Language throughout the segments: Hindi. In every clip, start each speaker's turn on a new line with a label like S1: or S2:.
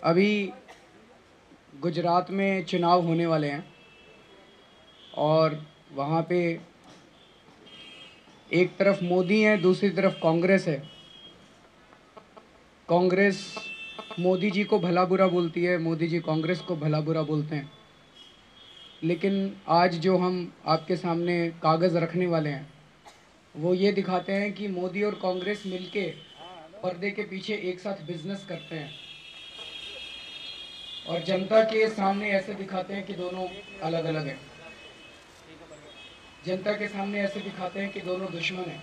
S1: अभी गुजरात में चुनाव होने वाले हैं और वहाँ पे एक तरफ मोदी है, दूसरी तरफ कांग्रेस है। कांग्रेस मोदी जी को भला बुरा बोलती है, मोदी जी कांग्रेस को भला बुरा बोलते हैं। लेकिन आज जो हम आपके सामने कागज़ रखने वाले हैं वो ये दिखाते हैं कि मोदी और कांग्रेस मिलके पर्दे के पीछे एक साथ बिजनेस करते हैं और जनता के सामने ऐसे दिखाते हैं कि दोनों अलग अलग हैं। जनता के सामने ऐसे दिखाते हैं कि दोनों दुश्मन हैं,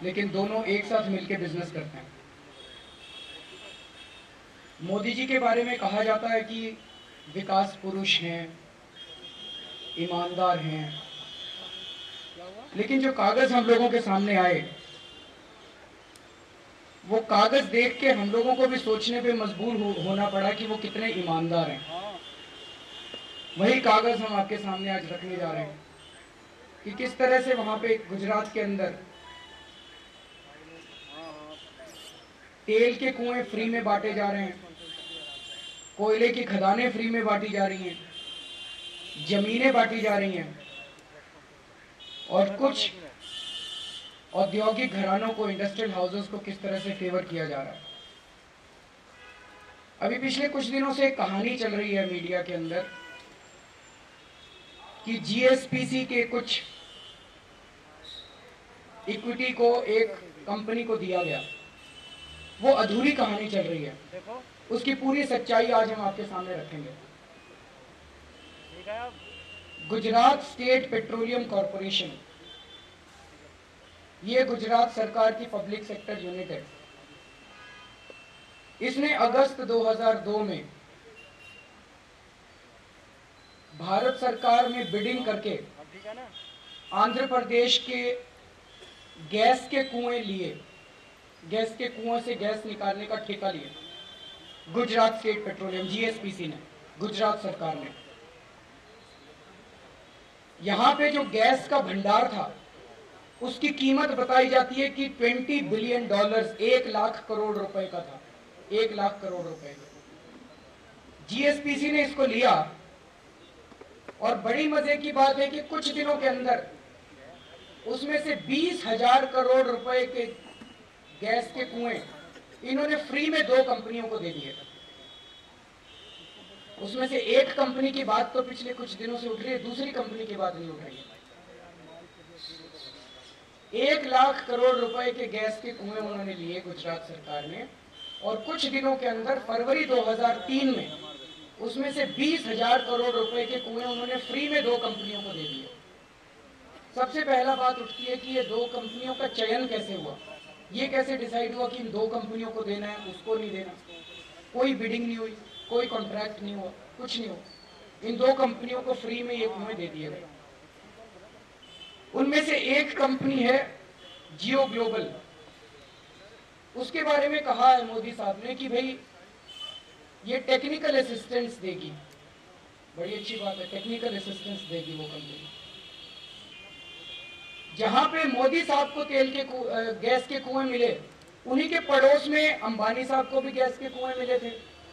S1: लेकिन दोनों एक साथ मिलकर बिजनेस करते हैं। मोदी जी के बारे में कहा जाता है कि विकास पुरुष हैं, ईमानदार हैं, लेकिन जो कागज हम लोगों के सामने आए वो कागज देख के हम लोगों को भी सोचने पे मजबूर होना पड़ा कि वो कितने ईमानदार हैं। वही कागज हम आपके सामने आज रखने जा रहे हैं कि किस तरह से वहां पे गुजरात के अंदर तेल के कुएं फ्री में बांटे जा रहे हैं, कोयले की खदानें फ्री में बांटी जा रही हैं, जमीनें बांटी जा रही हैं और कुछ औद्योगिक घरानों को, इंडस्ट्रियल हाउसेस को किस तरह से फेवर किया जा रहा है। अभी पिछले कुछ दिनों से एक कहानी चल रही है मीडिया के अंदर कि जीएसपीसी के कुछ इक्विटी को एक कंपनी को दिया गया। वो अधूरी कहानी चल रही है, उसकी पूरी सच्चाई आज हम आपके सामने रखेंगे। गुजरात स्टेट पेट्रोलियम कॉरपोरेशन, ये गुजरात सरकार की पब्लिक सेक्टर यूनिट है। इसने अगस्त 2002 में भारत सरकार में बिडिंग करके आंध्र प्रदेश के गैस के कुएं लिए, गैस के कुएं से गैस निकालने का ठेका लिया। गुजरात स्टेट पेट्रोलियम, जीएसपीसी ने, गुजरात सरकार ने। यहां पे जो गैस का भंडार था उसकी कीमत बताई जाती है कि $20 बिलियन, 1 लाख करोड़ रुपए का था, 1 लाख करोड़ रुपए का। जीएसपीसी ने इसको लिया और बड़ी मजे की बात है कि कुछ दिनों के अंदर उसमें से 20,000 करोड़ रुपए के गैस के कुएं इन्होंने फ्री में 2 कंपनियों को दे दिए। उसमें से एक कंपनी की बात तो पिछले कुछ दिनों से उठ रही है, दूसरी कंपनी की बात नहीं उठ रही है। 1 लाख करोड़ रुपए के गैस के कुएं उन्होंने लिए गुजरात सरकार ने, और कुछ दिनों के अंदर फरवरी 2003 में उसमें से 20,000 करोड़ रुपए के कुएं उन्होंने फ्री में 2 कंपनियों को दे दिए। सबसे पहला बात उठती है कि ये 2 कंपनियों का चयन कैसे हुआ, ये कैसे डिसाइड हुआ कि इन 2 कंपनियों को देना है, उसको नहीं देना। कोई बिडिंग नहीं हुई, कोई कॉन्ट्रैक्ट नहीं हुआ, कुछ नहीं हुआ। इन 2 कंपनियों को फ्री में ये कुएं दे दिए गए। उनमें से एक कंपनी है जियो ग्लोबल। उसके बारे में कहा है मोदी साहब ने कि भाई ये टेक्निकल असिस्टेंस देगी। बड़ी अच्छी बात है, टेक्निकल असिस्टेंस देगी वो कंपनी। जहां पे मोदी साहब को तेल के गैस के कुएं मिले, उन्हीं के पड़ोस में अंबानी साहब को भी गैस के कुएं मिले थे।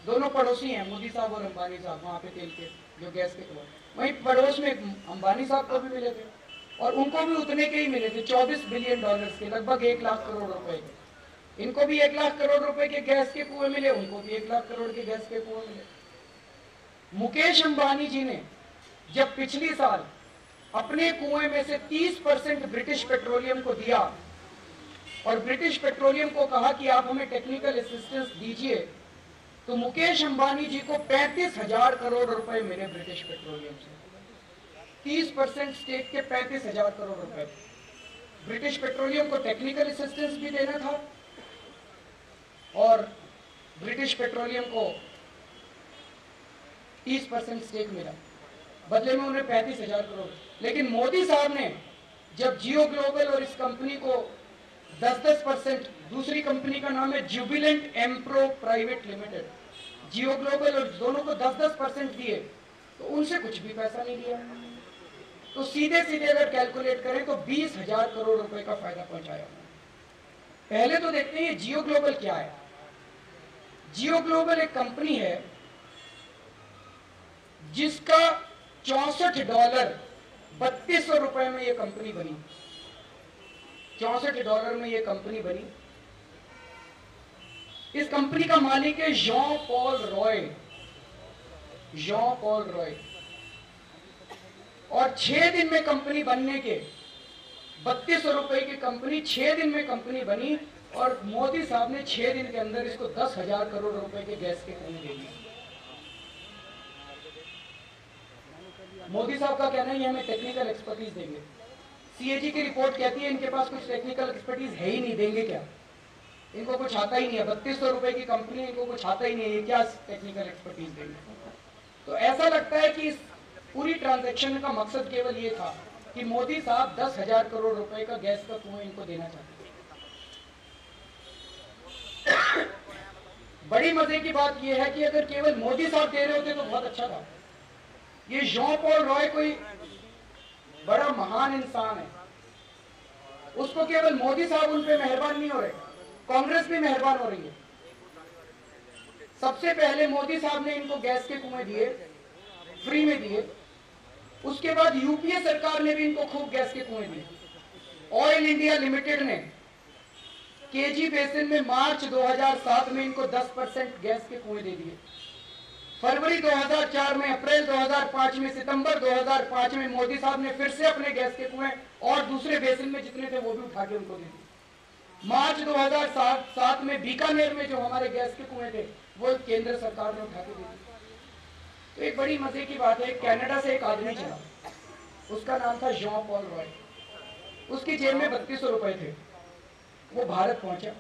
S1: दोनों पड़ोसी हैं, मोदी साहब और अंबानी साहब, वहां पे तेल के जो गैस के कुएं। वहीं पड़ोस में अंबानी साहब को भी मिले थे और उनको भी उतने के ही मिले थे, $24 बिलियन के, लगभग 1 लाख करोड़ रुपए के। इनको भी 1 लाख करोड़ रुपए के गैस के कुएं मिले, उनको भी 1 लाख करोड़ के गैस के कुएं मिले। मुकेश अंबानी जी ने जब पिछली साल अपने कुएं में से 30% ब्रिटिश पेट्रोलियम को दिया और ब्रिटिश पेट्रोलियम को कहा कि आप हमें टेक्निकल असिस्टेंस दीजिए, तो मुकेश अंबानी जी को 35,000 करोड़ रुपए मिले ब्रिटिश पेट्रोलियम से। 30% स्टेक के 35,000 करोड़ रुपए। ब्रिटिश पेट्रोलियम को टेक्निकल असिस्टेंस भी देना था और ब्रिटिश पेट्रोलियम को 30% स्टेक मिला, बदले में उन्हें 35,000 करोड़। लेकिन मोदी साहब ने जब जियो ग्लोबल और इस कंपनी को 10-10%, दूसरी कंपनी का नाम है जुबिलेंट एम्प्रो प्राइवेट लिमिटेड, जियो ग्लोबल, और दोनों को 10-10% दिए, तो उनसे कुछ भी पैसा नहीं दिया। तो सीधे सीधे अगर कैलकुलेट करें तो 20,000 करोड़ रुपए का फायदा पहुंचाया। पहले तो देखते हैं जियो ग्लोबल क्या है। जियो ग्लोबल एक कंपनी है जिसका $64 ₹3200 में यह कंपनी बनी। $64 में यह कंपनी बनी। इस कंपनी का मालिक है जॉन पॉल रॉय। और 6 दिन में कंपनी बनने के ₹3200 की कंपनी 6 दिन में कंपनी बनी और मोदी साहब ने 6 दिन के अंदर इसको 10,000 करोड़ रुपए के गैस के कुएं दे दिए। मोदी साहब का कहना है ये हमें टेक्निकल एक्सपर्टीज देंगे। सीएजी की रिपोर्ट कहती है इनके पास कुछ टेक्निकल एक्सपर्टीज है ही नहीं, देंगे क्या? इनको कुछ आता ही नहीं है। ₹3200 की कंपनी, इनको कुछ आता ही नहीं है, क्या टेक्निकल एक्सपर्टीज देंगे? तो ऐसा लगता है कि इस पूरी ट्रांजैक्शन का मकसद केवल ये था कि मोदी साहब 10,000 करोड़ रुपए का गैस का कुएं इनको देना चाहते थे। बड़ी मजे की बात यह है कि अगर केवल मोदी साहब दे रहे होते तो बहुत अच्छा था। ये जॉन पॉल रॉय कोई बड़ा महान इंसान है, उसको केवल मोदी साहब उन पे मेहरबान नहीं हो रहे, कांग्रेस भी मेहरबान हो रही है। सबसे पहले मोदी साहब ने इनको गैस के कुएं दिए, फ्री में दिए। उसके बाद यूपीए सरकार ने भी इनको खूब गैस के कुएं दिए। ऑयल इंडिया लिमिटेड ने केजी बेसिन में मार्च 2007 में इनको 10% गैस के कुएं दे दिए। फरवरी 2004 में, अप्रैल 2005 में, सितंबर 2005 में मोदी साहब ने फिर से अपने गैस के कुएं और दूसरे बेसिन में जितने थे वो भी उठा के उनको दे दिए। मार्च 2007 में बीकानेर में जो हमारे गैस के कुएं थे वो केंद्र सरकार ने उठा के दे दिए। तो एक बड़ी मजे की बात है, कनाडा से एक आदमी चला, उसका नाम था जॉन पॉल रॉय। उसकी जेब में ₹3200 थे। वो भारत पहुंचा।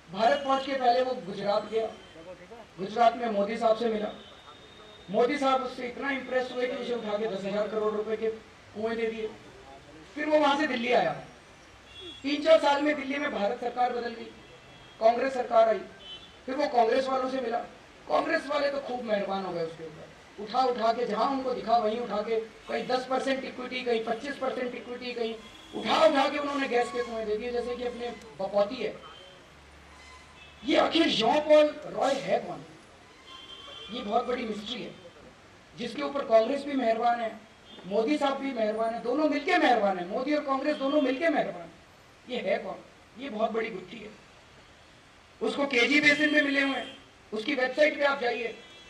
S1: भारत पहुंच के पहले वो गुजरात गया। गुजरात में मोदी साहब से मिला। मोदी साहब उससे इतना इंप्रेस हुए कि उसे उठा के 10,000 करोड़ रुपए के कुएं दे दिए। फिर वो वहां से दिल्ली आया। 3-4 साल में दिल्ली में भारत सरकार बदल गई, कांग्रेस सरकार आई। फिर वो कांग्रेस वालों से मिला। कांग्रेस वाले तो खूब मेहरबान हो गए उसके ऊपर। उठा के जहां उनको दिखा वहीं उठा के, कहीं 10% इक्विटी, कहीं 25% इक्विटी, कहीं उठा के उन्होंने गैस के कुएं दे दिए जैसे कि अपने बपौती है। ये आखिर जॉन पॉल रॉय है कौन? ये बहुत बड़ी मिस्ट्री है जिसके ऊपर कांग्रेस भी मेहरबान है, मोदी साहब भी मेहरबान है, दोनों मिलके मेहरबान है। मोदी और कांग्रेस दोनों मिलके मेहरबान है। ये है कौन? ये बहुत बड़ी गुत्थी है। उसको केजी बेसिन में मिले हुए हैं। उसकी वेबसाइट पे आप जाइए,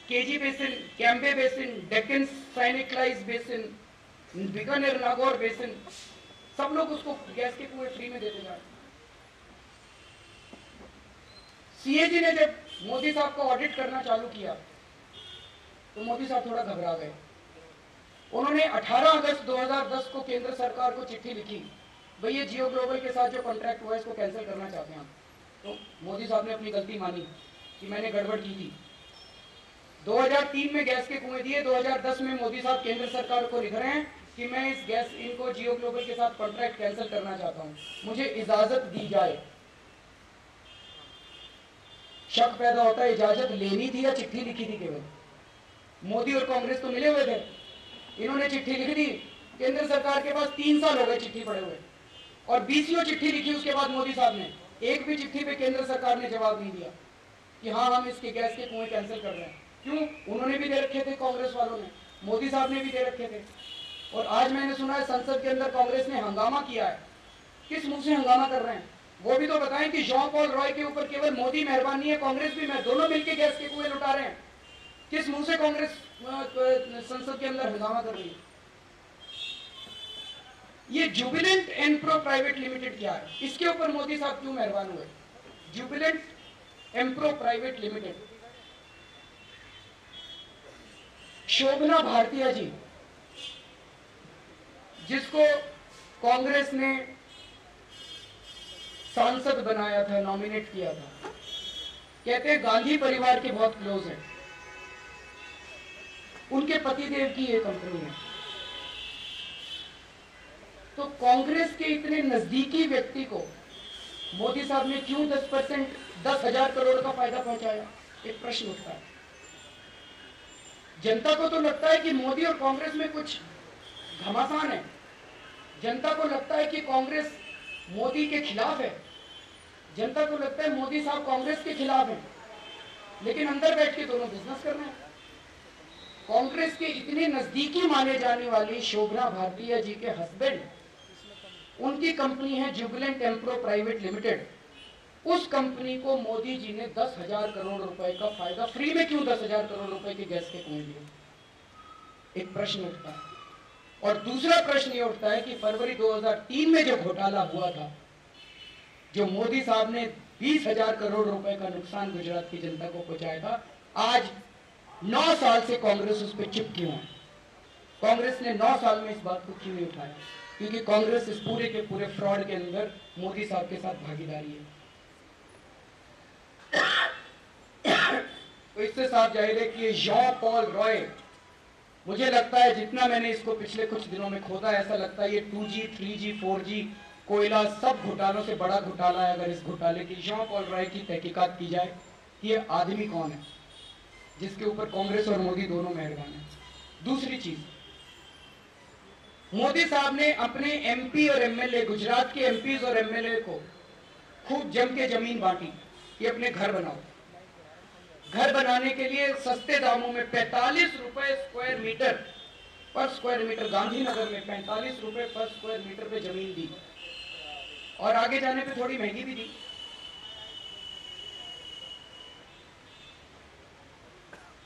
S1: KG basin, Cambay basin, Deccan syneclise basin, Bikaner Nagaur basin, सब लोग उसको गैस के कुएं फ्री में देते जा रहे हैं। सीएजी ने जब मोदी साहब को ऑडिट करना चालू किया तो मोदी साहब थोड़ा घबरा गए। उन्होंने 18 अगस्त 2010 को केंद्र सरकार को चिट्ठी लिखी, भैया जियो ग्लोबल के साथ जो कॉन्ट्रैक्ट हुआ है इसको कैंसिल करना चाहते हैं। तो मोदी साहब ने अपनी गलती मानी कि मैंने गड़बड़ की थी। 2003 में गैस के कुएं दिए। 2010 में मोदी साहब केंद्र सरकार को लिख रहे हैं कि मैं इनको जियो ग्लोबल के साथ कॉन्ट्रैक्ट कैंसिल करना चाहता हूं, मुझे इजाजत दी जाए। शक पैदा होता है इजाजत लेनी थी या चिट्ठी लिखी थी केवल? मोदी और कांग्रेस तो मिले हुए थे, इन्होंने चिट्ठी लिख दी। केंद्र सरकार के पास 3 साल हो गए चिट्ठी पड़े हुए और 20 चिट्ठी लिखी। उसके बाद मोदी साहब ने एक भी चिट्ठी पे केंद्र सरकार ने जवाब नहीं दिया कि हाँ हम इसके गैस के कुएं कैंसिल कर रहे हैं। क्यों? उन्होंने भी दे रखे थे, कांग्रेस वालों ने, मोदी साहब ने भी दे रखे थे। और आज मैंने सुना है संसद के अंदर कांग्रेस ने हंगामा किया है। किस मुंह से हंगामा कर रहे हैं? वो भी तो बताएं कि जॉन पॉल रॉय के ऊपर केवल मोदी मेहरबान नहीं है, कांग्रेस भी दोनों मिलकर गैस के कुएं लुटा रहे हैं। किस मुंह से कांग्रेस संसद के अंदर हंगामा कर रही है? ये जुबिलेंट एम्प्रो प्राइवेट लिमिटेड क्या है? इसके ऊपर मोदी साहब क्यों मेहरबान हुए? जुबिलेंट एम्प्रो प्राइवेट लिमिटेड, शोभना भाटिया जी, जिसको कांग्रेस ने सांसद बनाया था, नॉमिनेट किया था, कहते हैं गांधी परिवार के बहुत क्लोज हैं। उनके पतिदेव की ये कंपनी है। तो कांग्रेस के इतने नजदीकी व्यक्ति को मोदी साहब ने क्यों 10,000 करोड़ का फायदा पहुंचाया? एक प्रश्न उठता है। जनता को तो लगता है कि मोदी और कांग्रेस में कुछ घमासान है। जनता को लगता है कि कांग्रेस मोदी के खिलाफ है। जनता को लगता है मोदी साहब कांग्रेस के खिलाफ हैं। लेकिन अंदर बैठ के दोनों बिजनेस कर रहे हैं। कांग्रेस के इतने नजदीकी माने जाने वाली शोभना भारतीय जी के हस्बैंड, उनकी कंपनी है जुबिलेंट एम्प्रो प्राइवेट लिमिटेड। उस कंपनी को मोदी जी ने 10,000 करोड़ रुपए का फायदा, फ्री में क्यों 10,000 करोड़ रुपए के गैस के कुएं दिए? एक प्रश्न उठता है। और दूसरा प्रश्न ये उठता है कि फरवरी 2003 में जो घोटाला हुआ था, जो मोदी साहब ने 20,000 करोड़ रुपए का नुकसान गुजरात की जनता को पहुंचाया था, आज 9 साल से कांग्रेस उस पर चुप क्यों है? कांग्रेस ने 9 साल में इस बात को क्यों नहीं उठाया? क्योंकि कांग्रेस इस पूरे के पूरे फ्रॉड के अंदर मोदी साहब के साथ भागीदारी है। तो इससे साफ जाहिर है कि ये जॉन पॉल रॉय, मुझे लगता है जितना मैंने इसको पिछले कुछ दिनों में खोदा, ऐसा लगता है ये 2G, 3G, 4G कोयला सब घोटालों से बड़ा घोटाला है। अगर इस घोटाले की जॉन पॉल रॉय की तहकीकात की जाए कि ये आदमी कौन है जिसके ऊपर कांग्रेस और मोदी दोनों मेहरबान हैं। दूसरी चीज, मोदी साहब ने अपने MP और MLA, गुजरात के MPs और MLA को खूब जम के जमीन बांटी कि अपने घर बनाओ। घर बनाने के लिए सस्ते दामों में 45 रुपए स्क्वायर मीटर पर स्क्वायर मीटर, गांधीनगर में 45 रुपए पर स्क्वायर मीटर पे जमीन दी, और आगे जाने पे थोड़ी महंगी भी दी।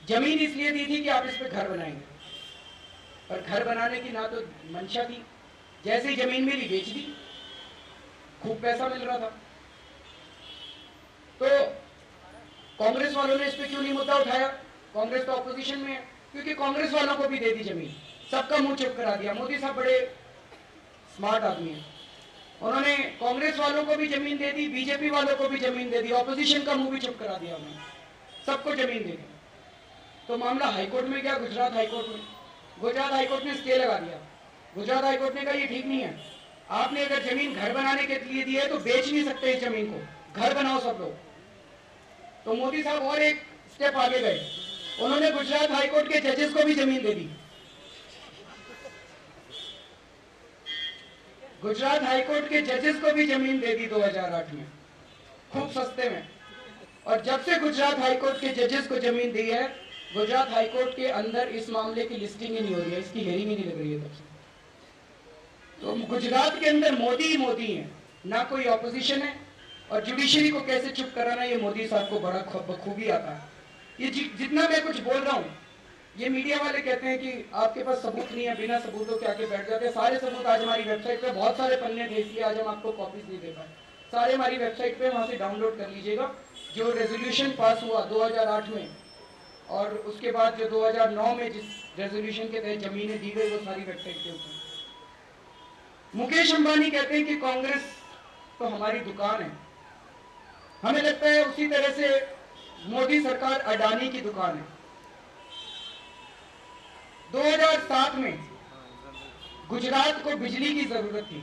S1: जमीन इसलिए दी थी कि आप इस पे घर बनाएंगे, और घर बनाने की ना तो मंशा थी, जैसे ही जमीन मिली बेच दी, खूब पैसा मिल रहा था। तो कांग्रेस वालों ने इस पे क्यों नहीं मुद्दा उठाया? कांग्रेस तो ऑपोजिशन में है, क्योंकि कांग्रेस वालों को भी दे दी जमीन, सबका मुंह चुप करा दिया। मोदी साहब बड़े स्मार्ट आदमी हैं, उन्होंने कांग्रेस वालों को भी जमीन दे दी, बीजेपी वालों को भी जमीन दे दी, ऑपोजिशन का मुंह भी चुप करा दिया उन्होंने, सबको जमीन दे दी। तो मामला हाईकोर्ट में गया, गुजरात हाईकोर्ट में। गुजरात हाईकोर्ट ने स्टे लगा दिया। गुजरात हाईकोर्ट ने कहा ये ठीक नहीं है, आपने अगर जमीन घर बनाने के लिए दी है तो बेच नहीं सकते इस जमीन को, घर बनाओ सब लोग। तो मोदी साहब और एक स्टेप आगे गए, उन्होंने गुजरात हाईकोर्ट के जजेस को भी जमीन दे दी। गुजरात हाईकोर्ट के जजेस को भी जमीन दे दी 2008 में, खूब सस्ते में। और जब से गुजरात हाईकोर्ट के जजेस को जमीन दी है, गुजरात हाईकोर्ट के अंदर इस मामले की लिस्टिंग ही नहीं हो रही है, इसकी हेयरिंग ही नहीं लग रही है तब से। तो गुजरात के अंदर मोदी ही मोदी है, ना कोई ऑपोजिशन है। और जुडिशरी को कैसे चुप कराना, ये मोदी साहब को बड़ा बखूबी आता है। ये जितना मैं कुछ बोल रहा हूँ, ये मीडिया वाले कहते हैं कि आपके पास सबूत नहीं है, बिना सबूतों के आके बैठ जाते हैं। सारे सबूत आज हमारी वेबसाइट पे, बहुत सारे पन्ने थे, इसलिए आज हम आपको कॉपीज नहीं दे पाए। सारे हमारी वेबसाइट पे, वहां से डाउनलोड कर लीजिएगा। जो रेजोल्यूशन पास हुआ 2008 में, और उसके बाद जो 2009 में जिस रेजोल्यूशन के तहत जमीनें दी गई, वो सारी वेबसाइट पे ऊपर। मुकेश अंबानी कहते हैं कि कांग्रेस तो हमारी दुकान है। हमें लगता है उसी तरह से मोदी सरकार अडानी की दुकान है। 2007 में गुजरात को बिजली की जरूरत थी,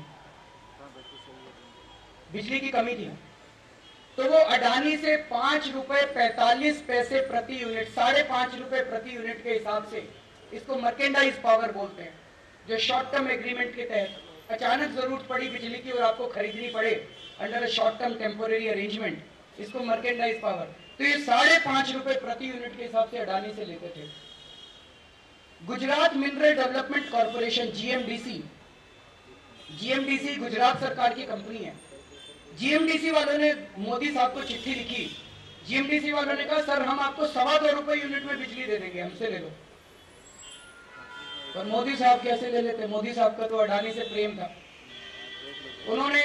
S1: बिजली की कमी थी, तो वो अडानी से 5 रुपए 45 पैसे प्रति यूनिट, 5.5 रुपए प्रति यूनिट के हिसाब से, इसको मर्केंडाइज पावर बोलते हैं, जो शॉर्ट टर्म एग्रीमेंट के तहत अचानक जरूरत पड़ी बिजली की और आपको खरीदनी पड़े under a short term temporary arrangement, इसको मर्केंडाइज पावर। तो ये 5.5 रुपए प्रति यूनिट के हिसाब से अडानी से लेते थे। Gujarat mineral development corporation, GMDC Gujarat सरकार की कंपनी है। जीएमडीसी वालों ने मोदी साहब को चिट्ठी लिखी। जीएमडीसी वालों ने कहा सर हम आपको 2.25 रुपए यूनिट में बिजली दे देंगे, हमसे ले लो। पर मोदी साहब कैसे ले लेते? मोदी साहब का तो अडानी से प्रेम था। उन्होंने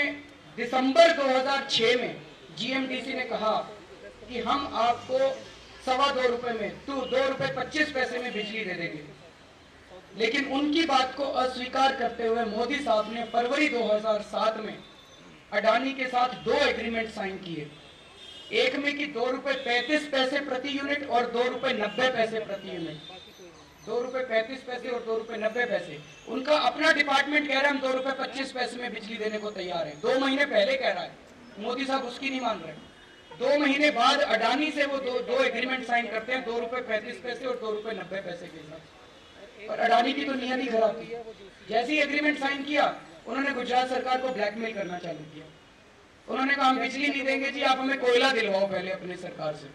S1: दिसंबर 2006 में जीएमडीसी ने कहा कि हम आपको 2.25 रुपए में, 2 रुपए 25 पैसे में बिजली दे देंगे। लेकिन उनकी बात को अस्वीकार करते हुए मोदी साहब ने फरवरी 2007 में अडानी के साथ 2 एग्रीमेंट साइन किए। एक में कि 2 रुपए 35 पैसे प्रति यूनिट और 2 रुपए 90 पैसे प्रति यूनिट। 2 रुपए 35 पैसे और 2 रुपए 90 पैसे। उनका अपना डिपार्टमेंट कह रहा है हम 2 रुपए 25 पैसे में बिजली देने को तैयार है। 2 महीने पहले कह रहा है, मोदी साहब उसकी नहीं मान रहे। 2 महीने बाद अडानी से वो दो एग्रीमेंट साइन करते हैं, 2 रुपए 35 पैसे और 2 रुपए 90 पैसे के साथ। और अडानी की तो नियत ही खराब थी। जैसे ही एग्रीमेंट साइन किया, उन्होंने गुजरात सरकार को ब्लैकमेल करना चालू किया। उन्होंने कहा हम बिजली नहीं देंगे जी, आप हमें कोयला दिलवाओ पहले अपने सरकार से।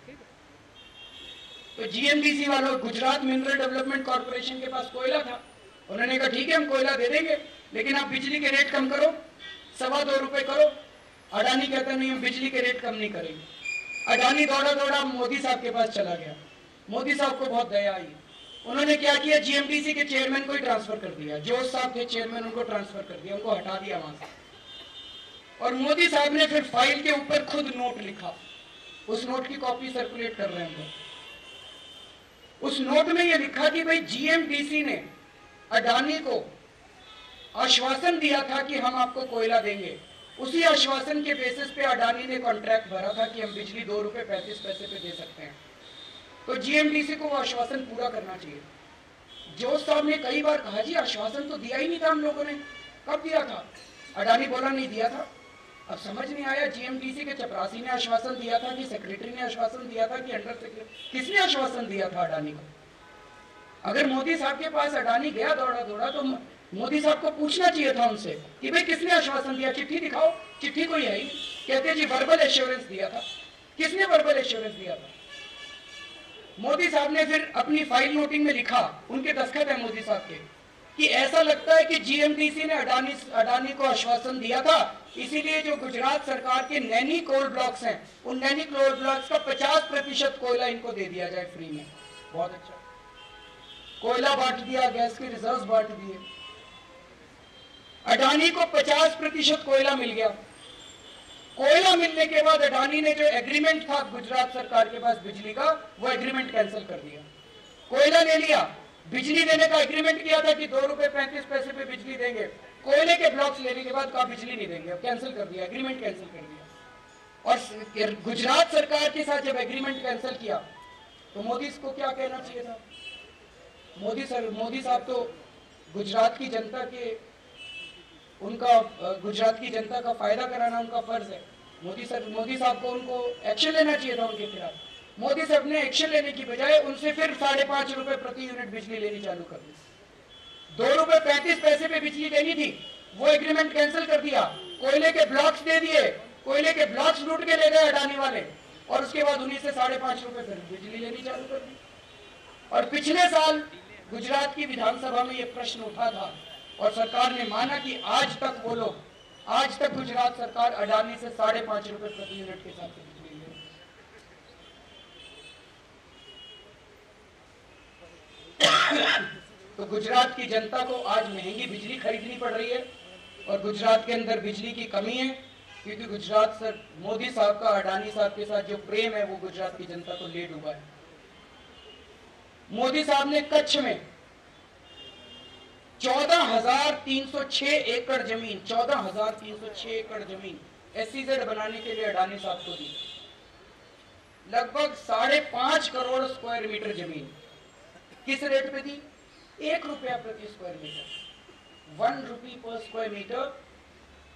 S1: तो जीएमडीसी वालों, गुजरात मिनरल डेवलपमेंट कॉर्पोरेशन के पास कोयला था, उन्होंने कहा ठीक है हम कोयला दे देंगे, लेकिन आप बिजली के रेट कम करो, 2.25 रुपए करो। अडानी कहता नहीं हम बिजली के रेट कम नहीं करेंगे। अडानी दौड़ा दौड़ा मोदी साहब के पास चला गया, मोदी साहब को बहुत दया आई, उन्होंने क्या किया, जीएमडीसी के चेयरमैन को ही ट्रांसफर कर दिया, जोश साहब थे चेयरमैन, उनको ट्रांसफर कर दिया, उनको हटा दिया वहां से। और मोदी साहब ने फिर फाइल के ऊपर खुद नोट लिखा, उस नोट की कॉपी सर्कुलेट कर रहे हैं। उस नोट में यह लिखा कि भाई जीएमडीसी ने अडानी को आश्वासन दिया था कि हम आपको कोयला देंगे, उसी आश्वासन के बेसिस पे अडानी ने कॉन्ट्रैक्ट भरा था कि हम बिजली 2 रुपए 35 पैसे पे दे सकते हैं। तो जीएमडीसी को वो आश्वासन पूरा करना चाहिए। जोश साहब ने कई बार कहा जी आश्वासन तो दिया ही नहीं था हम लोगों ने, कब दिया था? अडानी बोला नहीं दिया था। अब समझ नहीं आया, जीएमडीसी के चपरासी ने आश्वासन दिया था कि सेक्रेटरी ने आश्वासन दिया था कि अंडर सेक्रेटरी, किसने आश्वासन दिया था अडानी को? अगर मोदी साहब के पास अडानी गया दौड़ा दौड़ा तो मोदी साहब को पूछना चाहिए था उनसे कि भाई किसने आश्वासन दिया, चिट्ठी दिखाओ। चिट्ठी कोई है ही, कहते जी वर्बल एश्योरेंस दिया था। किसने वर्बल एश्योरेंस दिया था? मोदी साहब ने फिर अपनी फाइल नोटिंग में लिखा, उनके दस्तखत है मोदी साहब के, कि ऐसा लगता है कि जीएमडीसी ने अडानी को आश्वासन दिया था, इसीलिए जो गुजरात सरकार के नैनी कोल ब्लॉक्स हैं, उन नैनी कोल ब्लॉक्स का 50% कोयला इनको दे दिया जाए फ्री में। बहुत अच्छा, कोयला बांट दिया, गैस के रिजर्व बांट दिए, अडानी को 50% कोयला मिल गया। कोयला मिलने के बाद अडानी ने जो एग्रीमेंट था गुजरात सरकार के पास बिजली का, वो एग्रीमेंट कैंसिल कर दिया। कोयला ले लिया, बिजली देने का एग्रीमेंट किया था कि 2 रुपए 35 पैसे पे बिजली देंगे, कोयले के ब्लॉक्स लेने के बाद कहा बिजली नहीं देंगे, अब कैंसिल कर दिया, एग्रीमेंट कैंसिल कर दिया। और गुजरात सरकार के साथ जब एग्रीमेंट कैंसिल किया तो मोदी को क्या कहना चाहिए था? मोदी साहब तो गुजरात की जनता के, उनका गुजरात की जनता का फायदा कराना उनका फर्ज है। मोदी साहब को उनको एक्शन लेना चाहिए था उनके खिलाफ। मोदी साहब ने एक्शन लेने की बजाय उनसे फिर 5.5 रुपए प्रति यूनिट बिजली लेनी चालू कर दी। 2 रुपए 35 पैसे पे बिजली देनी थी, वो एग्रीमेंट कैंसिल कर दिया, कोयले के ब्लॉक्स दे दिए, कोयले के ब्लॉक्स लूट के ले गए अडानी वाले, और उसके बाद उन्हीं से 5.5 रुपए फिर बिजली लेनी चालू कर दी। और पिछले साल गुजरात की विधानसभा में यह प्रश्न उठा था और सरकार ने माना कि आज तक गुजरात सरकार अडानी से 5.5 रुपए प्रति यूनिट के साथ बिजली ले रही है। तो गुजरात की जनता को आज महंगी बिजली खरीदनी पड़ रही है और गुजरात के अंदर बिजली की कमी है, क्योंकि गुजरात सर मोदी साहब का अडानी साहब के साथ जो प्रेम है वो गुजरात की जनता को ले डूबा है। मोदी साहब ने कच्छ में 14,306 एकड़ जमीन, 14,306 एकड़ जमीन SEZ बनाने के लिए अडानी साहब को दी। लगभग 5.5 करोड़ स्क्वायर मीटर जमीन किस रेट पे दी? 1 रुपया प्रति square metre, 1 rupee per square metre.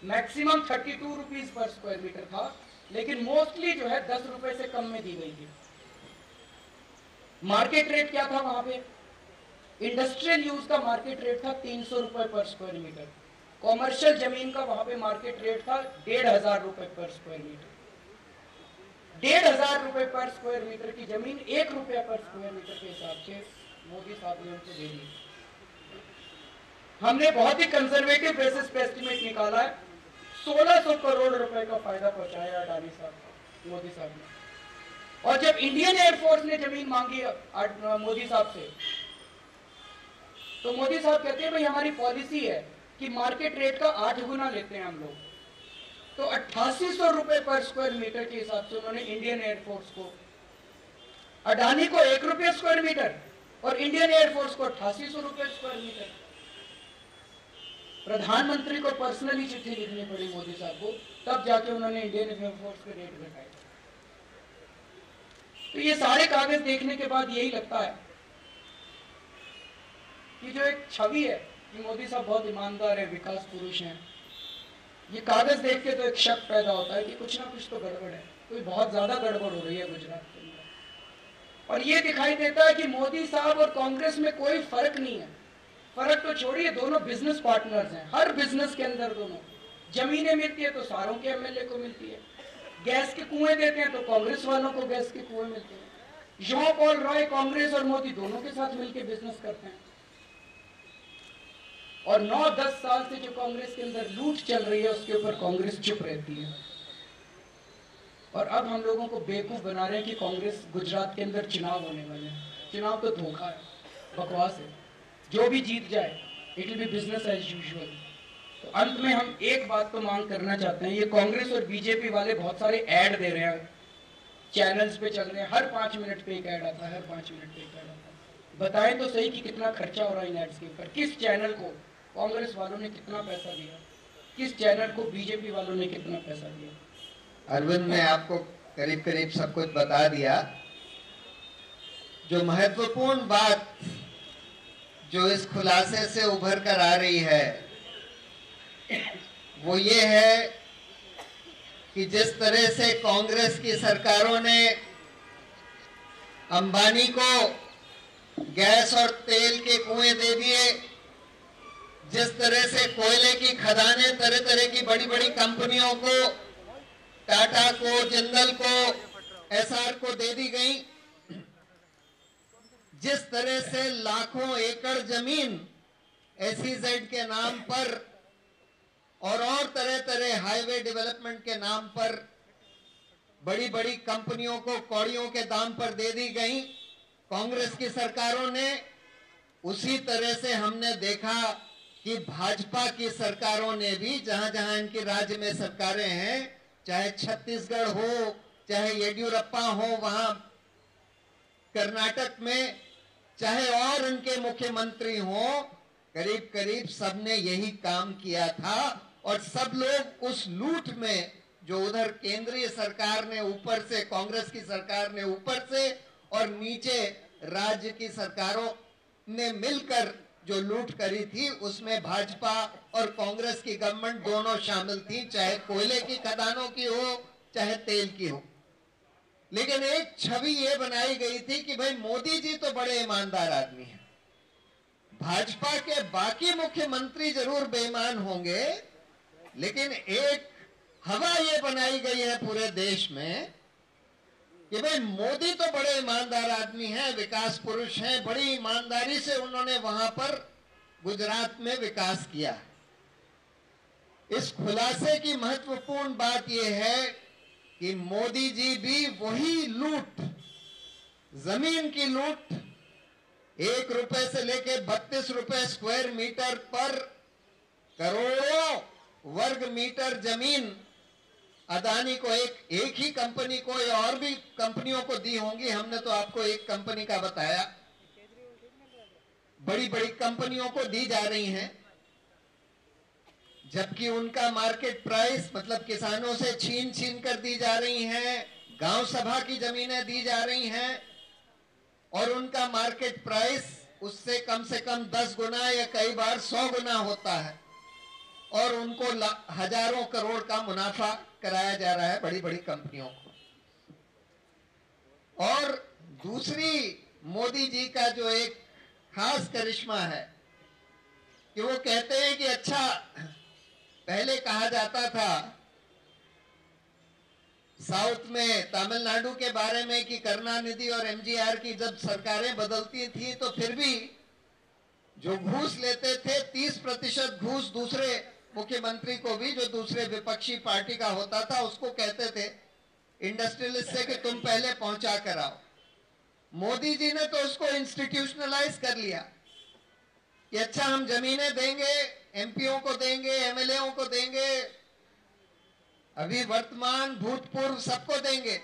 S1: Maximum 32 rupees per square metre था, लेकिन मोस्टली जो है 10 रुपए से कम में दी गई थी। मार्केट रेट क्या था वहां पे? इंडस्ट्रियल यूज का मार्केट रेट था 300 रुपए पर स्क्वायर मीटर। कॉमर्शियल जमीन का वहां पे मार्केट रेट था 1,500 रुपए पर स्क्वायर मीटर। 1,500 रुपए पर स्क्वायर मीटर की जमीन 1 रुपया पर स्क्वायर मीटर के हिसाब से मोदी साहब ने उनको दे दी। हमने बहुत ही कंजर्वेटिव बेसिस पे एस्टिमेट निकाला है, 1600 करोड़ रुपए का फायदा पहुंचाया अडानी साहब मोदी साहब ने। और जब इंडियन एयरफोर्स ने जमीन मांगी मोदी साहब से, तो मोदी साहब कहते हैं भाई हमारी पॉलिसी है कि मार्केट रेट का 8 गुना लेते हैं हम लोग। तो 8800 रुपए पर स्क्वायर मीटर के हिसाब से उन्होंने इंडियन एयरफोर्स को, अडानी को 1 रुपया स्क्वायर मीटर और इंडियन एयरफोर्स को 8800 रुपए स्क्वायर मीटर। प्रधानमंत्री को पर्सनली चिट्ठी लिखनी पड़ी मोदी साहब को, तब जाके उन्होंने इंडियन एयरफोर्स के रेट घटाए। तो ये सारे कागज देखने के बाद यही लगता है कि जो एक छवि है कि मोदी साहब बहुत ईमानदार है, विकास पुरुष हैं, ये कागज देख के तो एक शक पैदा होता है कि कुछ ना कुछ तो गड़बड़ है, कोई बहुत ज्यादा गड़बड़ हो रही है गुजरात के अंदर। और ये दिखाई देता है कि मोदी साहब और कांग्रेस में कोई फर्क नहीं है। फर्क तो छोड़िए, दोनों बिजनेस पार्टनर्स हैं। हर बिजनेस के अंदर दोनों, जमीनें मिलती है तो सारों के MLA को मिलती है, गैस के कुएं देते हैं तो कांग्रेस वालों को गैस के कुएं मिलते हैं। जॉन पॉल रॉय कांग्रेस और मोदी दोनों के साथ मिलकर बिजनेस करते हैं। और 9-10 साल से जो कांग्रेस के अंदर लूट चल रही है उसके ऊपर कांग्रेस चुप रहती है। और अब हम लोगों को बेवकूफ बना रहे हैं कि कांग्रेस, गुजरात के अंदर चुनाव होने वाले हैं। चुनाव तो धोखा है, बकवास है। जो भी जीत जाए it will be business as usual. तो अंत में हम एक बात तो मांग करना चाहते हैं, ये कांग्रेस और बीजेपी वाले बहुत सारे ऐड दे रहे हैं, चैनल्स पे चल रहे हैं, हर 5 मिनट पे एक ऐड आता है, हर 5 मिनट पे एक ऐड आता है। बताएं तो सही कि कितना खर्चा हो रहा है इन एड्स के ऊपर। किस चैनल को कांग्रेस वालों ने कितना पैसा दिया, किस चैनल को बीजेपी वालों ने कितना पैसा दिया।
S2: अरविंद ने आपको करीब करीब सब कुछ बता दिया। जो महत्वपूर्ण बात जो इस खुलासे से उभर कर आ रही है वो ये है कि जिस तरह से कांग्रेस की सरकारों ने अंबानी को गैस और तेल के कुएं दे दिए, जिस तरह से कोयले की खदानें तरह तरह की बड़ी बड़ी कंपनियों को, टाटा को, जिंदल को, एसआर को दे दी गई, जिस तरह से लाखों एकड़ जमीन एसईजेड के नाम पर और तरह तरह हाईवे डेवलपमेंट के नाम पर बड़ी बड़ी कंपनियों को कौड़ियों के दाम पर दे दी गई कांग्रेस की सरकारों ने, उसी तरह से हमने देखा कि भाजपा की सरकारों ने भी जहां जहां इनकी राज्य में सरकारें हैं, चाहे छत्तीसगढ़ हो, चाहे येडियुरप्पा हो वहां कर्नाटक में, चाहे और उनके मुख्यमंत्री हो, करीब करीब सबने यही काम किया था। और सब लोग उस लूट में जो उधर केंद्रीय सरकार ने ऊपर से, कांग्रेस की सरकार ने ऊपर से और नीचे राज्य की सरकारों ने मिलकर जो लूट करी थी, उसमें भाजपा और कांग्रेस की गवर्नमेंट दोनों शामिल थी, चाहे कोयले की खदानों की हो, चाहे तेल की हो। लेकिन एक छवि ये बनाई गई थी कि भाई मोदी जी तो बड़े ईमानदार आदमी हैं, भाजपा के बाकी मुख्यमंत्री जरूर बेईमान होंगे, लेकिन एक हवा ये बनाई गई है पूरे देश में कि भाई मोदी तो बड़े ईमानदार आदमी हैं, विकास पुरुष हैं, बड़ी ईमानदारी से उन्होंने वहां पर गुजरात में विकास किया। इस खुलासे की महत्वपूर्ण बात यह है कि मोदी जी भी वही लूट, जमीन की लूट, 1 रुपए से लेके 32 रुपए स्क्वायर मीटर पर करोड़ों वर्ग मीटर जमीन अदानी को, एक ही कंपनी को या और भी कंपनियों को दी होंगी। हमने तो आपको एक कंपनी का बताया, बड़ी बड़ी कंपनियों को दी जा रही हैं, जबकि उनका मार्केट प्राइस, मतलब किसानों से छीन छीन कर दी जा रही हैं, गांव सभा की जमीनें दी जा रही हैं और उनका मार्केट प्राइस उससे कम से कम 10 गुना या कई बार 100 गुना होता है और उनको हजारों करोड़ का मुनाफा कराया जा रहा है बड़ी बड़ी कंपनियों को। और दूसरी मोदी जी का जो एक खास करिश्मा है कि वो कहते हैं कि अच्छा, पहले कहा जाता था साउथ में, तमिलनाडु के बारे में कि करुणानिधि और एमजीआर की जब सरकारें बदलती थी तो फिर भी जो घूस लेते थे 30% घूस दूसरे मुख्यमंत्री को भी, जो दूसरे विपक्षी पार्टी का होता था, उसको कहते थे इंडस्ट्रियलिस्ट से कि तुम पहले पहुंचा कर आओ। मोदी जी ने तो उसको इंस्टीट्यूशनलाइज कर लिया कि अच्छा हम जमीनें देंगे, एमपीओ को देंगे, एमएलएओ को देंगे, अभी वर्तमान भूतपूर्व सबको देंगे,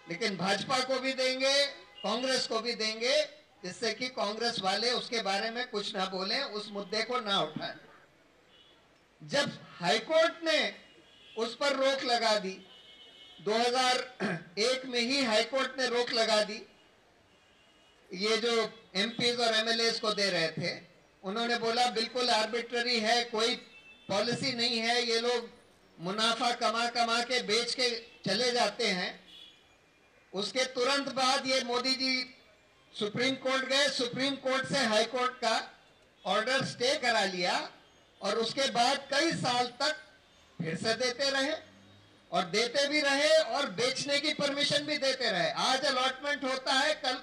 S2: लेकिन भाजपा को भी देंगे, कांग्रेस को भी देंगे, जिससे कि कांग्रेस वाले उसके बारे में कुछ ना बोलें, उस मुद्दे को ना उठाएं। जब हाईकोर्ट ने उस पर रोक लगा दी, 2001 में ही हाईकोर्ट ने रोक लगा दी, ये जो एमपीज और एमएलएस को दे रहे थे, उन्होंने बोला बिल्कुल आर्बिट्ररी है, कोई पॉलिसी नहीं है, ये लोग मुनाफा कमा कमा के बेच के चले जाते हैं। उसके तुरंत बाद ये मोदी जी सुप्रीम कोर्ट गए, सुप्रीम कोर्ट से हाई कोर्ट का ऑर्डर स्टे करा लिया और उसके बाद कई साल तक फिर से देते रहे और देते भी रहे और बेचने की परमिशन भी देते रहे। आज अलॉटमेंट होता है, कल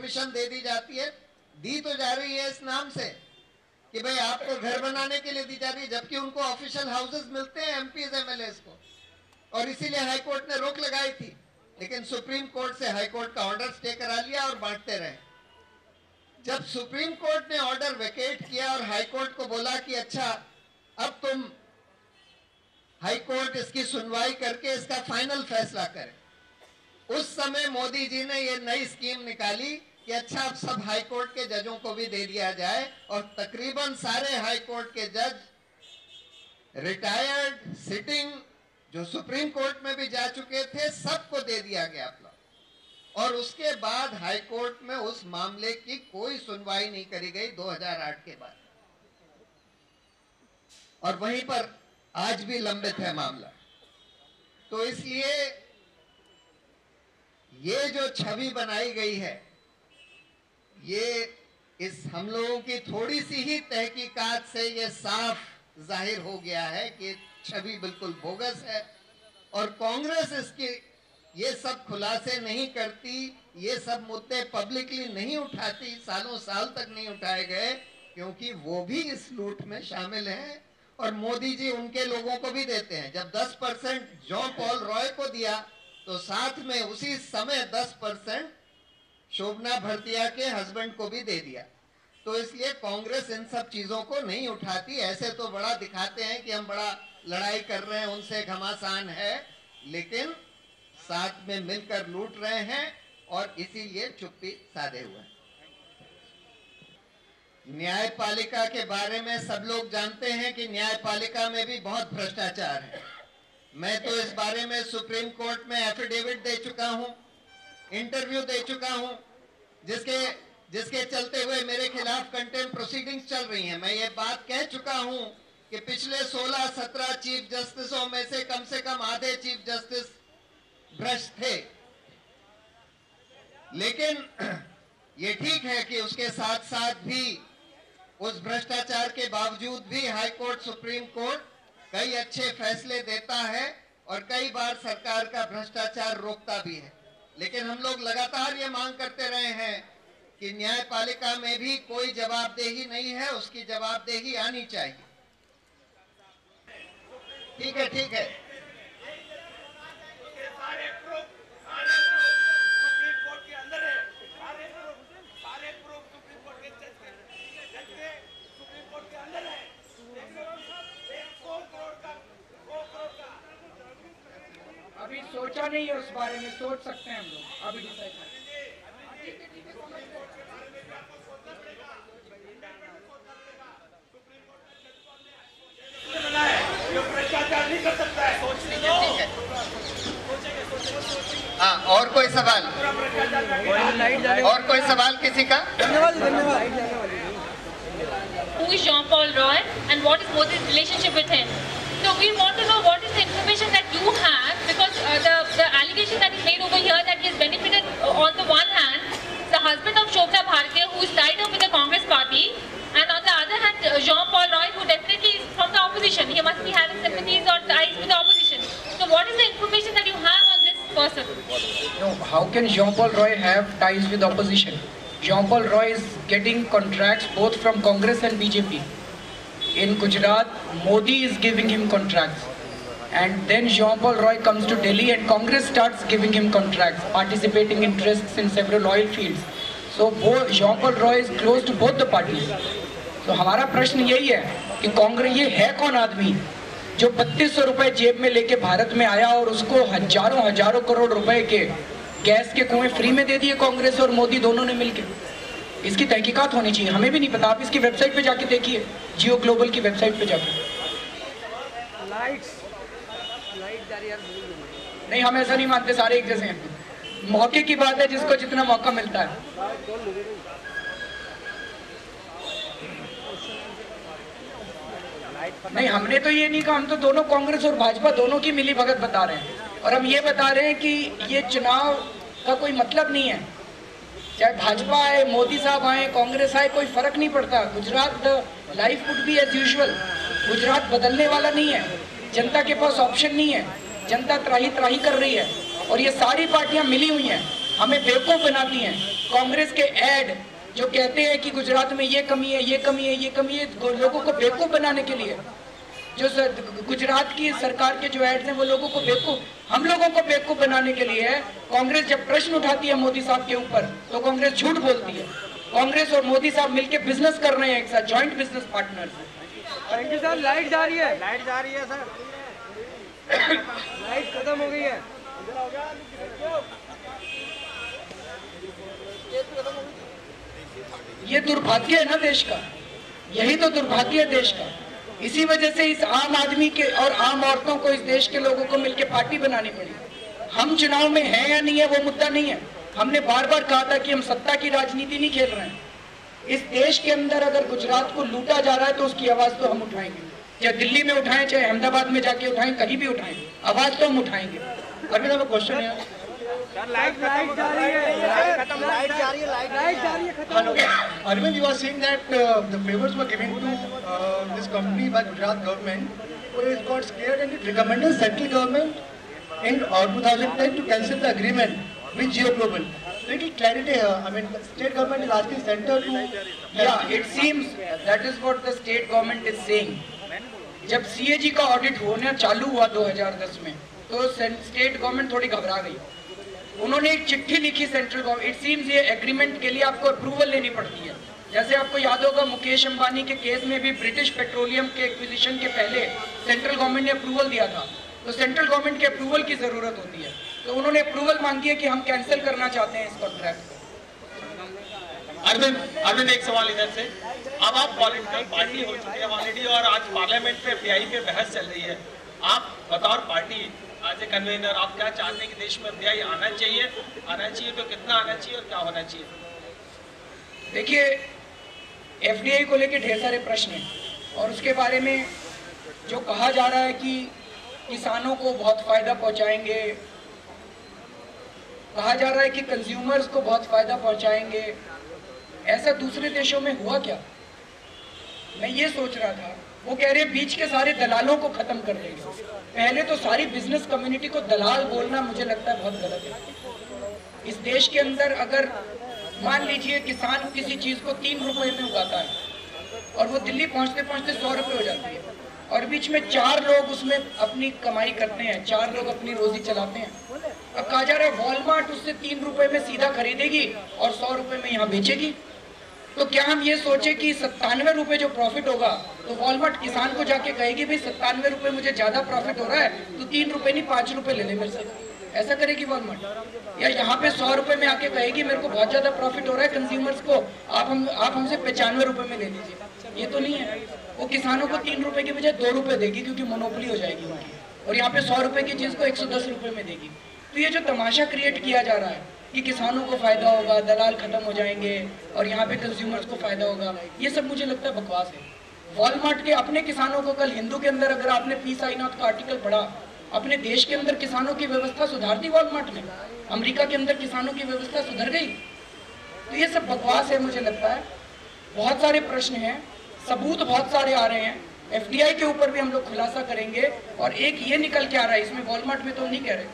S2: परमिशन दे दी जाती है, दी तो जा रही है इस नाम से कि भाई आपको घर बनाने के लिए दी जा रही है, जबकि उनको ऑफिशियल हाउसेस मिलते हैं एमपीज एमएलएस को, और इसीलिए हाईकोर्ट ने रोक लगाई थी। लेकिन सुप्रीम कोर्ट से हाईकोर्ट का ऑर्डर स्टे करा लिया और बांटते रहे। जब सुप्रीम कोर्ट ने ऑर्डर वेकेट किया और हाईकोर्ट को बोला कि अच्छा अब तुम हाईकोर्ट इसकी सुनवाई करके इसका फाइनल फैसला करे, उस समय मोदी जी ने ये नई स्कीम निकाली कि अच्छा अब सब हाईकोर्ट के जजों को भी दे दिया जाए, और तकरीबन सारे हाईकोर्ट के जज रिटायर्ड, सिटिंग, जो सुप्रीम कोर्ट में भी जा चुके थे, सबको दे दिया गया अपना। और उसके बाद हाईकोर्ट में उस मामले की कोई सुनवाई नहीं करी गई 2008 के बाद, और वहीं पर आज भी लंबित है मामला। तो इसलिए ये जो छवि बनाई गई है, ये इस हम लोगों की थोड़ी सी ही तहकीकात से ये साफ जाहिर हो गया है कि छवि बिल्कुल बोगस है। और कांग्रेस इसके ये सब खुलासे नहीं करती, ये सब मुद्दे पब्लिकली नहीं उठाती, सालों साल तक नहीं उठाए गए, क्योंकि वो भी इस लूट में शामिल हैं और मोदी जी उनके लोगों को भी देते हैं। जब 10% जॉन पॉल रॉय को दिया तो साथ में उसी समय 10% शोभना भरतिया के हस्बैंड को भी दे दिया। तो इसलिए कांग्रेस इन सब चीजों को नहीं उठाती। ऐसे तो बड़ा दिखाते हैं कि हम बड़ा लड़ाई कर रहे हैं, उनसे घमासान है, लेकिन साथ में मिलकर लूट रहे हैं और इसीलिए चुप्पी साधे हुए हैं। न्यायपालिका के बारे में सब लोग जानते हैं कि न्यायपालिका में भी बहुत भ्रष्टाचार है। मैं तो इस बारे में सुप्रीम कोर्ट में एफिडेविट दे चुका हूं, इंटरव्यू दे चुका हूं, जिसके चलते हुए मेरे खिलाफ कंटेम्प्ट प्रोसीडिंग्स चल रही हैं। मैं ये बात कह चुका हूं कि पिछले 16-17 चीफ जस्टिसों में से कम आधे चीफ जस्टिस भ्रष्ट थे। लेकिन ये ठीक है कि उसके साथ साथ भी उस भ्रष्टाचार के बावजूद भी हाई कोर्ट, सुप्रीम कोर्ट कई अच्छे फैसले देता है और कई बार सरकार का भ्रष्टाचार रोकता भी है। लेकिन हम लोग लगातार ये मांग करते रहे हैं कि न्यायपालिका में भी कोई जवाबदेही नहीं है, उसकी जवाबदेही आनी चाहिए। ठीक है, ठीक है।
S1: अभी सोचा नहीं है उस बारे में, सोच सकते हैं हम लोग, अभी डिसाइड करें।
S2: भ्रष्टाचार नहीं कर सकता है, सोच लीजिए। हाँ, और कोई सवाल? और कोई सवाल किसी का?
S3: Who is Jean Paul Roy and what is Modi's relationship with him? So we want to know what is the information that you have, because the allegation that is made over here that he has benefited on the one hand, the husband of Shobna Bhartiya who is tied up with the Congress party, and on the other hand Jean Paul Roy who definitely is from the opposition. He must be having sympathies or ties with the opposition. So what is the information that you have on this person?
S1: No, how can Jean Paul Roy have ties with opposition? Jean Paul Roy is getting contracts both from Congress and BJP. In Gujarat, Modi is giving him contracts, and then Jean Paul Roy comes to Delhi and Congress starts giving him contracts, participating interests in several oil fields. So Jean Paul Roy is close to both the parties. तो हमारा प्रश्न यही है कि कांग्रेस, ये है कौन आदमी जो 3200 रुपए जेब में लेके भारत में आया और उसको हजारों करोड़ रुपए के गैस के कुएं फ्री में दे दिए कांग्रेस और मोदी दोनों ने मिलकर? इसकी तहकीकात होनी चाहिए, हमें भी नहीं पता। आप इसकी वेबसाइट पे जाके देखिए, जियो ग्लोबल की वेबसाइट पे जाके। नहीं, हम ऐसा नहीं मानते, सारे एक जैसे हैं। मौके की बात है, जिसको जितना मौका मिलता है। नहीं, हमने तो ये नहीं कहा, हम तो दोनों कांग्रेस और भाजपा दोनों की मिली भगत बता रहे हैं, और हम ये बता रहे हैं कि ये चुनाव का कोई मतलब नहीं है। चाहे भाजपा आए, मोदी साहब आए, कांग्रेस आए, कोई फर्क नहीं पड़ता। Gujarat life would be as usual. Gujarat बदलने वाला नहीं है, जनता के पास ऑप्शन नहीं है, जनता त्राही कर रही है, और ये सारी पार्टियां मिली हुई हैं। हमें बेवकूफ बनाती हैं। कांग्रेस के ऐड जो कहते हैं कि गुजरात में ये कमी है, ये कमी है, ये कमी है, लोगों को बेवकूफ बनाने के लिए। जो गुजरात की सरकार के जो एड्स हैं वो लोगों को बेवकूफ, हम लोगों को बेवकूफ बनाने के लिए है। कांग्रेस जब प्रश्न उठाती है मोदी साहब के ऊपर तो कांग्रेस झूठ बोलती है। कांग्रेस और मोदी साहब मिलकर बिजनेस कर रहे हैं एक साथ, joint business partners.
S4: Thank you sir. Light जा रही है, लाइट जा रही है सर, लाइट खत्म हो गई है।
S1: ये दुर्भाग्य है ना देश का, यही तो दुर्भाग्य है देश का। इसी वजह से इस आम आदमी के और आम औरतों को, इस देश के लोगों को मिलकर पार्टी बनानी पड़ी। हम चुनाव में हैं या नहीं है वो मुद्दा नहीं है। हमने बार बार कहा था कि हम सत्ता की राजनीति नहीं खेल रहे हैं। इस देश के अंदर अगर गुजरात को लूटा जा रहा है तो उसकी आवाज तो हम उठाएंगे, चाहे दिल्ली में उठाएं, चाहे अहमदाबाद में जाके उठाएं, कहीं भी उठाएं, आवाज तो हम उठाएंगे। अभी तो क्वेश्चन है,
S4: लाइट जा रही है, लाइट जा रही है खत्म।
S5: Arvind, you are saying that the favors were given to this company by Gujarat government, who is got scared and it recommended central government in 2010 to cancel the agreement with Jio Global. Little clarity here. I mean, the state government is asking center to.
S1: Yeah, it seems that is what the state government is saying. जब CAG का ऑडिट होना चालू हुआ 2010 में तो स्टेट गवर्नमेंट थोड़ी घबरा गई। उन्होंने एक चिट्ठी लिखी सेंट्रल गवर्नमेंट। इट सीम्स ये एग्रीमेंट के लिए आपको अप्रूवल लेनी पड़ती है। जैसे आपको याद होगा मुकेश अंबानी के केस में भी ब्रिटिश पेट्रोलियम के एक्विजिशन के पहले सेंट्रल गवर्नमेंट ने अप्रूवल दिया था, तो सेंट्रल गवर्नमेंट के अप्रूवल की जरूरत होती है। तो उन्होंने अप्रूवल मांगी है कि हम कैंसिल करना चाहते हैं इस कॉन्ट्रैक्ट को।
S6: अरविंद एक सवाल इधर से, अब आप पॉलिटिकल पार्टी हो चुके हैं ऑलरेडी और आज पार्लियामेंट में FDI पे बहस चल रही है। आप बतौर पार्टी आज ए कन्वीनर आप क्या चाहते हैं कि देश में FDI आना चाहिए तो कितना आना चाहिए और क्या होना चाहिए?
S1: देखिए, FDI को लेकर ढेर सारे प्रश्न हैं और उसके बारे में जो कहा जा रहा है कि किसानों को बहुत फायदा पहुंचाएंगे, कहा जा रहा है कि कंज्यूमर्स को बहुत फायदा पहुंचाएंगे, ऐसा दूसरे देशों में हुआ क्या? मैं ये सोच रहा था, वो कह रहे बीच के सारे दलालों को खत्म कर देंगे। पहले तो सारी बिजनेस कम्युनिटी को दलाल बोलना मुझे लगता है बहुत गलत है। इस देश के अंदर अगर मान लीजिए किसान किसी चीज को 3 रुपए में उगाता है और वो दिल्ली पहुंचते पहुंचते 100 रुपए हो जाती है और बीच में 4 लोग उसमें अपनी कमाई करते हैं, 4 लोग अपनी रोजी चलाते हैं। अब कहा जा रहा है वॉलमार्ट उससे 3 रुपए में सीधा खरीदेगी और 100 रुपए में यहाँ बेचेगी। तो क्या हम ये सोचे कि 97 रुपए जो प्रॉफिट होगा तो वॉलमार्ट किसान को जाके कहेगी भाई 97 रुपए मुझे ज्यादा प्रॉफिट हो रहा है तो 3 रुपए नहीं 5 रुपए ले ले मेरे से, ऐसा करेगी वॉलमार्ट? या यहाँ पे 100 रुपए में आके कहेगी मेरे को बहुत ज्यादा प्रॉफिट हो रहा है, कंज्यूमर्स को आप हमसे 95 रुपए में ले लीजिए? ये तो नहीं है। वो किसानों को 3 रुपए की बजाय 2 रुपए देगी क्योंकि मोनोपोली हो जाएगी उनकी, और यहाँ पे 100 रुपए की चीज को 110 रुपए में देगी। तो ये जो तमाशा क्रिएट किया जा रहा है कि किसानों को फायदा होगा, दलाल खत्म हो जाएंगे और यहाँ पे कंज्यूमर्स को फायदा होगा, ये सब मुझे लगता है बकवास है। वॉलमार्ट के अपने किसानों को, कल हिंदू के अंदर अगर आपने पी साईनाथ का आर्टिकल पढ़ा, अपने देश के अंदर किसानों की व्यवस्था सुधार दी वॉलमार्ट ने, अमेरिका के अंदर किसानों की व्यवस्था सुधर गई। तो ये सब बकवास है मुझे लगता है। बहुत सारे प्रश्न हैं, सबूत बहुत सारे आ रहे हैं, FDI के ऊपर भी हम लोग खुलासा करेंगे और एक ये निकल के आ रहा है, इसमें वॉलमार्ट में तो नहीं कह रहे,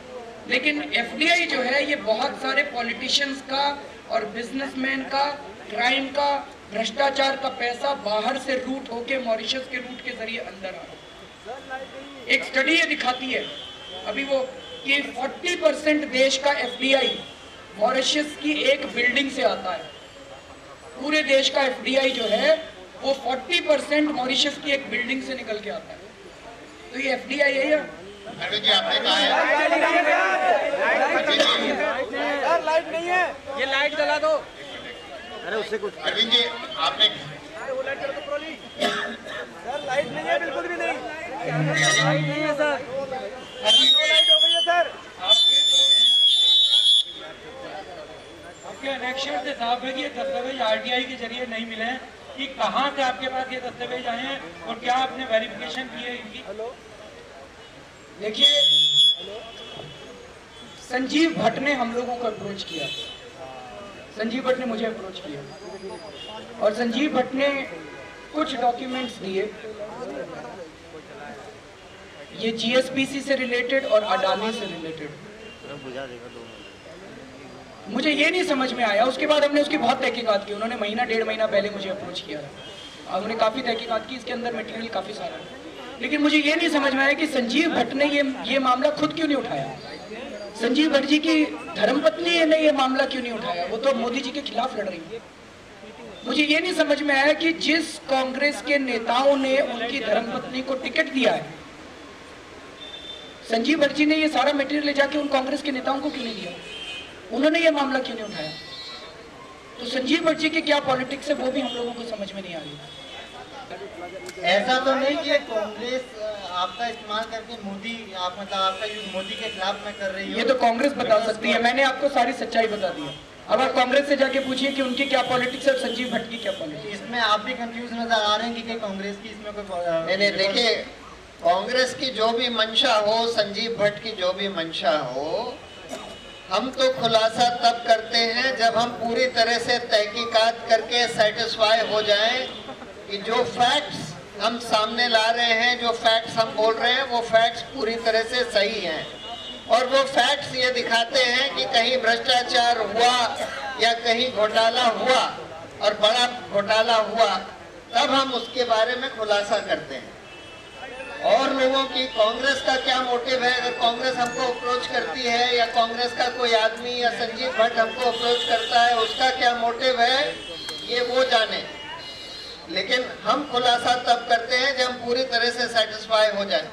S1: लेकिन FDI जो है ये बहुत सारे पॉलिटिशियंस का और बिजनेसमैन का, क्राइम का, भ्रष्टाचार का पैसा बाहर से रूट होके मॉरिशस के रूट के जरिए अंदर आ रहा है। एक स्टडी ये दिखाती है अभी वो कि 40% देश का FDI मॉरिशस की एक बिल्डिंग से आता है। पूरे देश का FDI जो है वो 40% मॉरिशस की एक बिल्डिंग से निकल के आता है। तो ये FDI है या?
S6: अरविंद जी आपने कहा है
S4: लाइट नहीं है, ये लाइट जला दो। अरे उससे कुछ।
S6: अरविंद जी आपने
S4: वो लाइट कर दो सर, लाइट नहीं है, बिल्कुल भी नहीं, लाइट नहीं है सर, लाइट हो गई है सर।
S7: आपके अनेक्शन से साफ है कि ये दस्तावेज RTI के जरिए नहीं मिले हैं, कि कहाँ से आपके पास ये दस्तावेज आए हैं और क्या आपने वेरिफिकेशन की है इनकी?
S1: देखिए, संजीव भट्ट ने हम लोगों को अप्रोच किया, संजीव भट्ट ने मुझे अप्रोच किया और संजीव भट्ट ने कुछ डॉक्यूमेंट्स दिए, ये GSPC से रिलेटेड और अडानी से रिलेटेड। मुझे ये नहीं समझ में आया। उसके बाद हमने उसकी बहुत तहकीकात की, उन्होंने महीना 1.5 महीना पहले मुझे अप्रोच किया था और उन्होंने काफ़ी तहकीकात की, इसके अंदर मटेरियल काफ़ी सारा है। लेकिन मुझे ये नहीं समझ में आया कि संजीव भट्ट ने ये मामला खुद क्यों नहीं उठाया। संजीव भट्ट जी की धर्मपत्नी ने ये मामला क्यों नहीं उठाया, वो तो मोदी जी के खिलाफ लड़ रही है। मुझे ये नहीं समझ में आया कि जिस कांग्रेस के नेताओं ने उनकी धर्मपत्नी को टिकट दिया है, संजीव भट्ट जी ने ये सारा मटेरियल ले जाके उन कांग्रेस के नेताओं को क्यों नहीं दिया, उन्होंने ये मामला क्यों नहीं उठाया। तो संजीव भट्ट जी की क्या पॉलिटिक्स है वो भी हम लोगों को समझ में नहीं आ रही।
S8: ऐसा तो नहीं कि कांग्रेस आपका इस्तेमाल करके मोदी आप मतलब आपका युद्ध मोदी के खिलाफ में कर रही है,
S1: ये तो कांग्रेस बता सकती है, मैंने आपको सारी सच्चाई बता दी है। अब आप कांग्रेस से जाके पूछिए कि उनकी क्या पॉलिटिक्स है और संजीव भट्ट की क्या पॉलिटिक्स।
S8: इसमें आप भी कंफ्यूज नजर आ रहे हैं कि कांग्रेस की इसमें कोई
S2: नहीं, देखिए कांग्रेस की जो भी मंशा हो, संजीव भट्ट की जो भी मंशा हो, हम तो खुलासा तब करते हैं जब हम पूरी तरह से तहकीकात करके सेटिस्फाई हो जाएं कि जो फैक्ट्स हम सामने ला रहे हैं, जो फैक्ट्स हम बोल रहे हैं, वो फैक्ट्स पूरी तरह से सही हैं और वो फैक्ट्स ये दिखाते हैं कि कहीं भ्रष्टाचार हुआ या कहीं घोटाला हुआ और बड़ा घोटाला हुआ, तब हम उसके बारे में खुलासा करते हैं। और लोगों की कांग्रेस का क्या मोटिव है, अगर कांग्रेस हमको अप्रोच करती है या कांग्रेस का कोई आदमी या संजीव भट्ट हमको अप्रोच करता है, उसका क्या मोटिव है ये वो जाने। लेकिन हम खुलासा तब करते हैं जब हम पूरी तरह से सेटिस्फाई हो जाए।